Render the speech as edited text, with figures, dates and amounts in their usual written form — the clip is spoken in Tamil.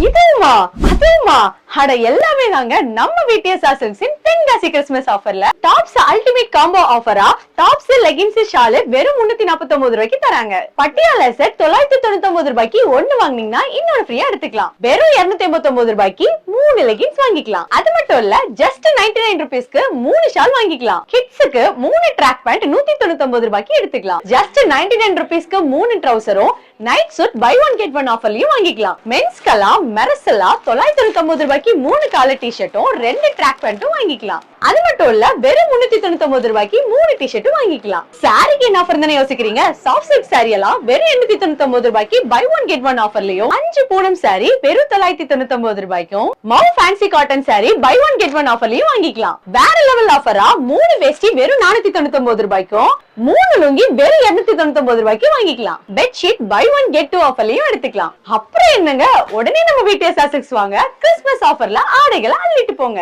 இதுமா அதுமா அட எல்லாமே தாங்க நம்ம VTS Asensiன் தென்காசி கிறிஸ்துமஸ் ஆஃபர்ல டாப்ஸ் அல்டிமேட் காம்போ ஆஃபரா டாப்ஸ் லெகின்ஸ் ஷால் வெறும் 349 ரூபாய்க்கு தராங்க. பட்டியாலா செட் 999 ரூபாய்க்கு ஒன்னு வாங்குனீங்கன்னா இன்னொரு ஃப்ரீயா எடுத்துக்கலாம். வெறும் 289 ரூபாய்க்கு 3 லெகின்ஸ் வாங்கிக்கலாம். அது மட்டும் இல்ல ஜஸ்ட் 99 ரூபீஸ்க்கு 3 ஷால் வாங்கிக்கலாம். கிட்ஸ்க்கு 3 ட்ராக் பேண்ட் 199 ரூபாய்க்கு எடுத்துக்கலாம். ஜஸ்ட் 99 ரூபீஸ்க்கு 3 ட்ரவுசரும் night suit buy one get one ஆஃபர்லயும் வாங்கிக்கலாம். மென்ஸ்கெல்லாம் மெரசலா 999 ரூபாய்க்கு 3 காலர் டி-ஷர்ட்டும் 2 ட்ராக் பேண்ட்டும் வாங்கிக்கலாம். அது மட்டும் இல்ல வெறும் 399 ரூபாய்க்கு 3 டி-ஷர்ட்டும் வாங்கிக்கலாம். சாரிக்கு என்ன ஆஃபர் தானே யோசிக்கிறீங்க? சாஃப்ட் சில்க் சாரி எல்லாம் வெறும் 899 ரூபாய்க்கு பை ஒன் கெட் ஒன் ஆஃபர்லயும் 5 பூனம் சாரி வெறும் 999 ரூபாய்க்கும் மவு fancy cotton sari buy one get one ஆஃபர்லயும் வாங்கிக்கலாம். வேற லெவல் ஆஃபரா 3 வேஷ்டி வெறும் 499 ரூபாய்க்கும் 3 லுங்கி வெறும் 299 ரூபாய்க்கு வாங்கிக்கலாம். Bedsheet buy one get two ஆஃபர்லயும் எடுத்துக்கலாம். அப்புறம் என்னங்க, உடனே நம்ம VTS Asens வாங்க. கிறிஸ்துமஸ் ஆஃபர்ல ஆடைகளை அள்ளிட்டு போங்க.